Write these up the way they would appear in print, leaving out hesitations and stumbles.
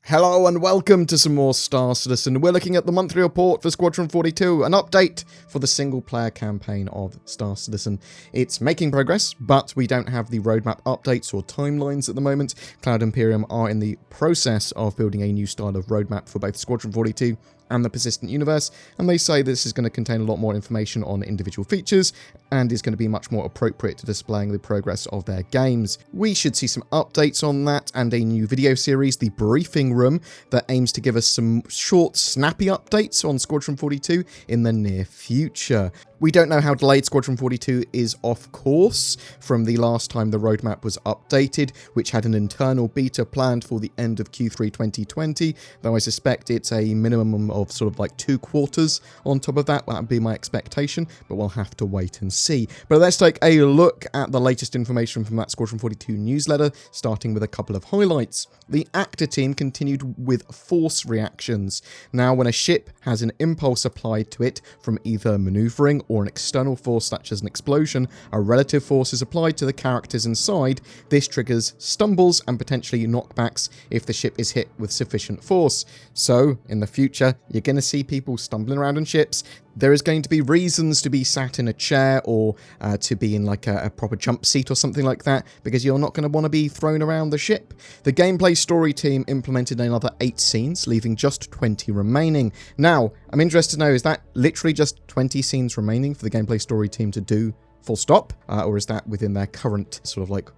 Hello and welcome to some more Star Citizen. We're looking at the monthly report for Squadron 42, an update for the single-player campaign of Star Citizen. It's making progress, but we don't have the roadmap updates or timelines at the moment. Cloud Imperium are in the process of building a new style of roadmap for both Squadron 42 and the Persistent Universe, and they say this is going to contain a lot more information on individual features and is going to be much more appropriate to displaying the progress of their games. We should see some updates on that and a new video series, The Briefing Room, that aims to give us some short, snappy updates on Squadron 42 in the near future. We don't know how delayed Squadron 42 is, of course, from the last time the roadmap was updated, which had an internal beta planned for the end of Q3 2020, though I suspect it's a minimum of sort of like 2 quarters on top of that. That would be my expectation, but we'll have to wait and see. But let's take a look at the latest information from that Squadron 42 newsletter, starting with a couple of highlights. The actor team continued with force reactions. Now, when a ship has an impulse applied to it from either maneuvering or an external force such as an explosion, a relative force is applied to the characters inside. This triggers stumbles and potentially knockbacks if the ship is hit with sufficient force. So, in the future, you're going to see people stumbling around on ships. There is going to be reasons to be sat in a chair or to be in like a proper jump seat or something like that, because you're not going to want to be thrown around the ship. The gameplay story team implemented another 8 scenes, leaving just 20 remaining. Now, I'm interested to know, is that literally just 20 scenes remaining for the gameplay story team to do full stop? Or is that within their current sort of like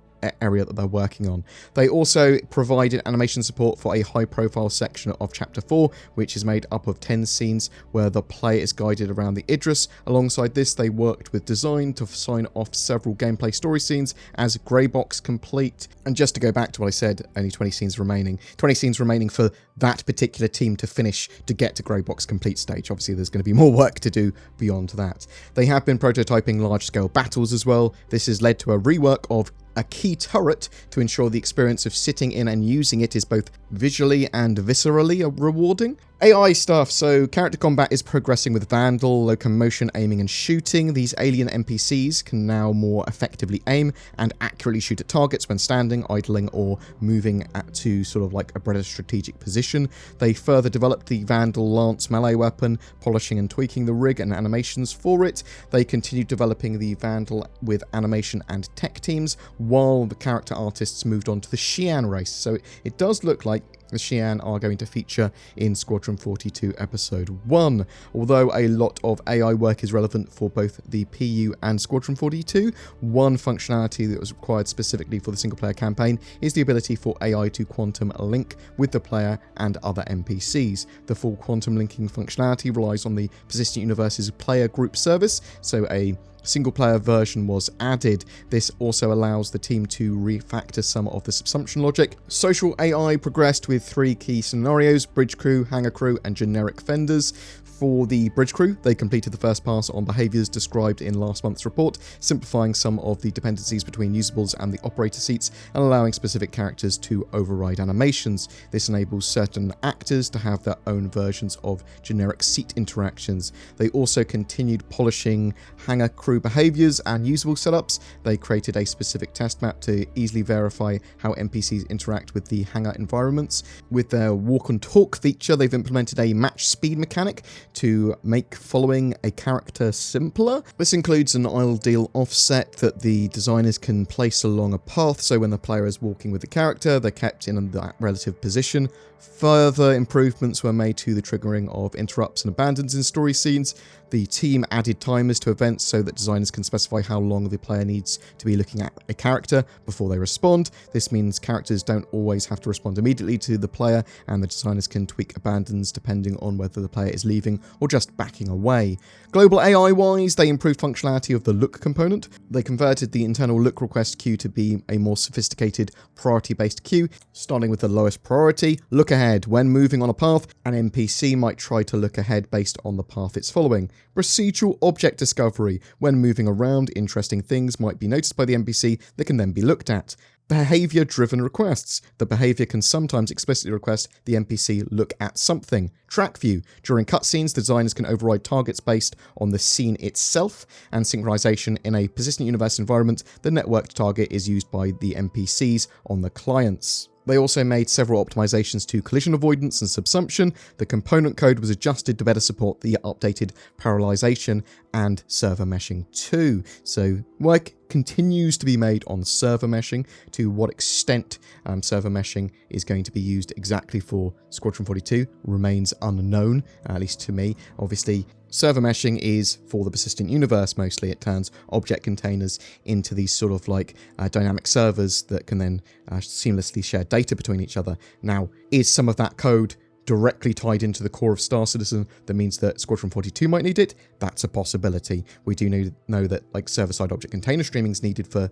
area that they're working on? They also provided animation support for a high-profile section of Chapter 4, which is made up of 10 scenes where the player is guided around the Idris. Alongside this, they worked with design to sign off several gameplay story scenes as grey box complete. And just to go back to what I said, only 20 scenes remaining. 20 scenes remaining for that particular team to finish to get to grey box complete stage. Obviously, there's going to be more work to do beyond that. They have been prototyping large-scale battles as well. This has led to a rework of a key turret to ensure the experience of sitting in and using it is both visually and viscerally rewarding. AI stuff, so character combat is progressing with Vandal, locomotion, aiming and shooting. These alien NPCs can now more effectively aim and accurately shoot at targets when standing, idling or moving to sort of like a better strategic position. They further developed the Vandal Lance melee weapon, polishing and tweaking the rig and animations for it. They continued developing the Vandal with animation and tech teams, while the character artists moved on to the Xi'an race. So it does look like the Xi'an are going to feature in Squadron 42 Episode 1. Although a lot of AI work is relevant for both the PU and Squadron 42, one functionality that was required specifically for the single-player campaign is the ability for AI to quantum link with the player and other NPCs. The full quantum linking functionality relies on the Persistent Universe's player group service, so a single-player version was added. This also allows the team to refactor some of the subsumption logic. Social AI progressed with 3 key scenarios: bridge crew, hangar crew, and generic vendors. For the bridge crew, they completed the first pass on behaviours described in last month's report, simplifying some of the dependencies between usables and the operator seats and allowing specific characters to override animations. This enables certain actors to have their own versions of generic seat interactions. They also continued polishing hangar crew behaviours and usable setups. They created a specific test map to easily verify how NPCs interact with the hangar environments. With their walk and talk feature, they've implemented a match speed mechanic to make following a character simpler. This includes an ideal offset that the designers can place along a path, so when the player is walking with the character, they're kept in that relative position. Further improvements were made to the triggering of interrupts and abandons in story scenes. The team added timers to events so that designers can specify how long the player needs to be looking at a character before they respond. This means characters don't always have to respond immediately to the player, and the designers can tweak abandons depending on whether the player is leaving or just backing away. Global AI-wise, they improved functionality of the look component. They converted the internal look request queue to be a more sophisticated priority-based queue, starting with the lowest priority. Look ahead. When moving on a path, an NPC might try to look ahead based on the path it's following. Procedural object discovery. When moving around, interesting things might be noticed by the NPC that can then be looked at. Behavior-driven requests. The behavior can sometimes explicitly request the NPC look at something. Track view. During cutscenes, the designers can override targets based on the scene itself, and synchronization in a Persistent Universe environment. The networked target is used by the NPCs on the clients. They also made several optimizations to collision avoidance and subsumption. The component code was adjusted to better support the updated parallelization and server meshing too. So work continues to be made on server meshing. To what extent server meshing is going to be used exactly for Squadron 42 remains unknown, at least to me. Obviously, server meshing is for the persistent universe mostly. It turns object containers into these sort of like dynamic servers that can then seamlessly share data between each other. Now, is some of that code directly tied into the core of Star Citizen that means that Squadron 42 might need it? That's a possibility. We do know that like server-side object container streaming is needed for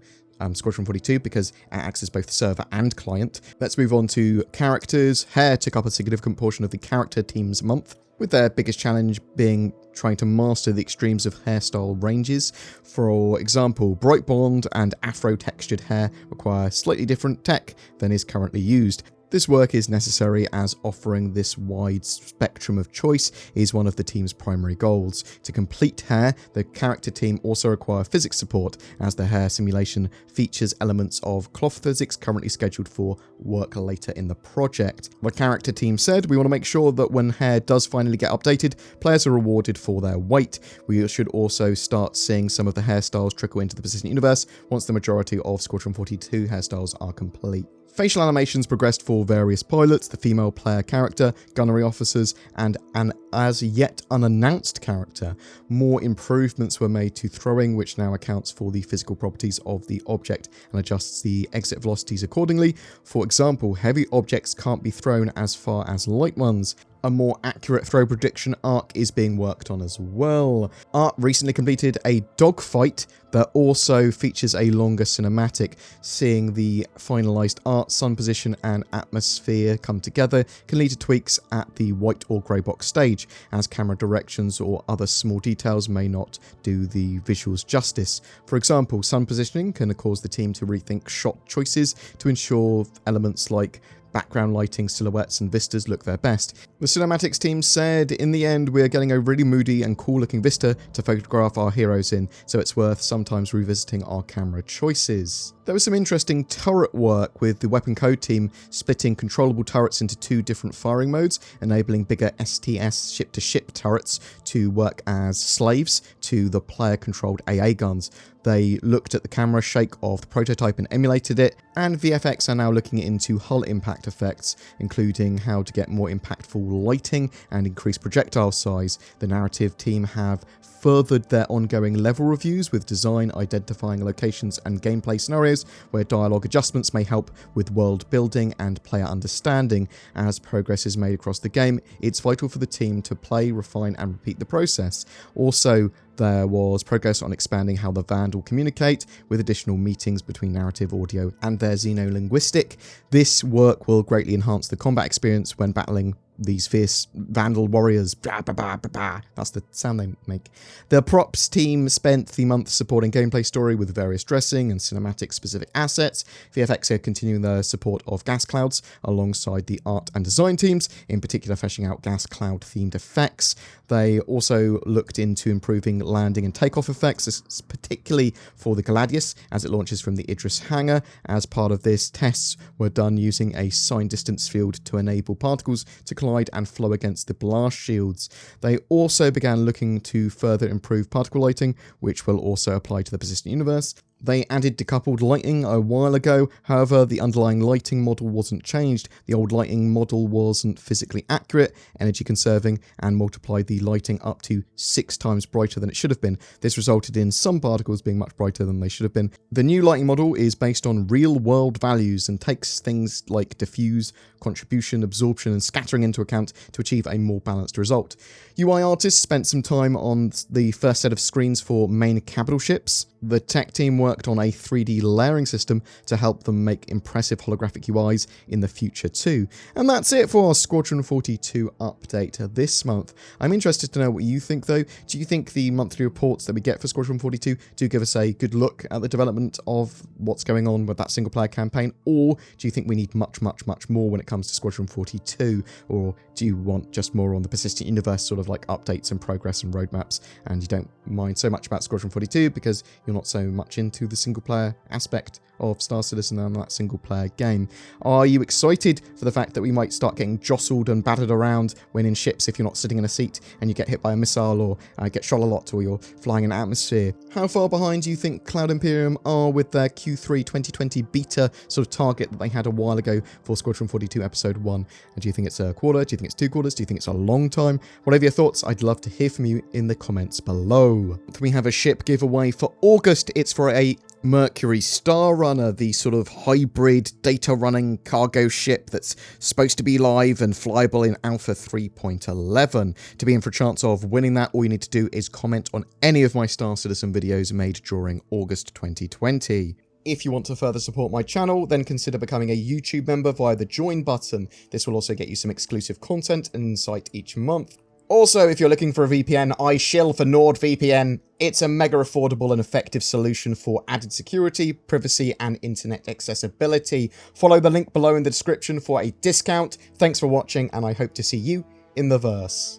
Squadron 42 because it acts as both server and client. Let's move on to characters. Hair took up a significant portion of the character team's month, with their biggest challenge being trying to master the extremes of hairstyle ranges. For example, bright blonde and afro-textured hair require slightly different tech than is currently used. This work is necessary as offering this wide spectrum of choice is one of the team's primary goals. To complete hair, the character team also require physics support, as the hair simulation features elements of cloth physics currently scheduled for work later in the project. The character team said, "We want to make sure that when hair does finally get updated, players are rewarded for their weight. We should also start seeing some of the hairstyles trickle into the persistent universe once the majority of Squadron 42 hairstyles are complete." Facial animations progressed for various pilots, the female player character, gunnery officers, and an as yet unannounced character. More improvements were made to throwing, which now accounts for the physical properties of the object and adjusts the exit velocities accordingly. For example, heavy objects can't be thrown as far as light ones. A more accurate throw prediction arc is being worked on as well. Art recently completed a dogfight that also features a longer cinematic. Seeing the finalized art, sun position and atmosphere come together can lead to tweaks at the white or grey box stage, as camera directions or other small details may not do the visuals justice. For example, sun positioning can cause the team to rethink shot choices to ensure elements like background lighting, silhouettes and vistas look their best. The cinematics team said, "In the end, we're getting a really moody and cool looking vista to photograph our heroes in, so it's worth sometimes revisiting our camera choices." There was some interesting turret work, with the weapon code team splitting controllable turrets into two different firing modes, enabling bigger STS ship-to-ship turrets to work as slaves to the player-controlled AA guns. They looked at the camera shake of the prototype and emulated it, and VFX are now looking into hull impact effects, including how to get more impactful lighting and increase projectile size. The narrative team have furthered their ongoing level reviews, with design identifying locations and gameplay scenarios where dialogue adjustments may help with world building and player understanding. As progress is made across the game, it's vital for the team to play, refine and repeat the process. Also, there was progress on expanding how the Vandal communicate, with additional meetings between narrative, audio, and their xenolinguistic. This work will greatly enhance the combat experience when battling these fierce Vandal warriors. That's the sound they make. The props team spent the month supporting gameplay story with various dressing and cinematic specific assets. VFX are continuing their support of gas clouds alongside the art and design teams, in particular fleshing out gas cloud themed effects. They also looked into improving landing and takeoff effects, particularly for the Gladius as it launches from the Idris hangar. As part of this, tests were done using a sign distance field to enable particles to collide and flow against the blast shields. They also began looking to further improve particle lighting, which will also apply to the persistent universe. They added decoupled lighting a while ago, however the underlying lighting model wasn't changed. The old lighting model wasn't physically accurate, energy conserving, and multiplied the lighting up to 6 times brighter than it should have been. This resulted in some particles being much brighter than they should have been. The new lighting model is based on real world values and takes things like diffuse, contribution, absorption and scattering into account to achieve a more balanced result. UI artists spent some time on the first set of screens for main capital ships. The tech team worked on a 3D layering system to help them make impressive holographic UIs in the future too. And that's it for our Squadron 42 update this month. I'm interested to know what you think though. Do you think the monthly reports that we get for Squadron 42 do give us a good look at the development of what's going on with that single player campaign? Or do you think we need much more when it comes to Squadron 42? Or do you want just more on the persistent universe sort of like updates and progress and roadmaps, and you don't mind so much about Squadron 42 because you're not so much into into the single player aspect of Star Citizen and that single player game. Are you excited for the fact that we might start getting jostled and battered around when in ships if you're not sitting in a seat and you get hit by a missile or get shot a lot or you're flying in atmosphere? How far behind do you think Cloud Imperium are with their Q3 2020 beta sort of target that they had a while ago for Squadron 42 episode 1? And do you think it's a quarter? Do you think it's 2 quarters? Do you think it's a long time? Whatever your thoughts, I'd love to hear from you in the comments below. We have a ship giveaway for August. It's for a Mercury Star Runner, the sort of hybrid data running cargo ship that's supposed to be live and flyable in Alpha 3.11. To be in for a chance of winning that, all you need to do is comment on any of my Star Citizen videos made during August 2020. If you want to further support my channel, then consider becoming a YouTube member via the join button. This will also get you some exclusive content and insight each month. Also, if you're looking for a VPN, I shill for NordVPN. It's a mega affordable and effective solution for added security, privacy, and internet accessibility. Follow the link below in the description for a discount. Thanks for watching, and I hope to see you in the verse.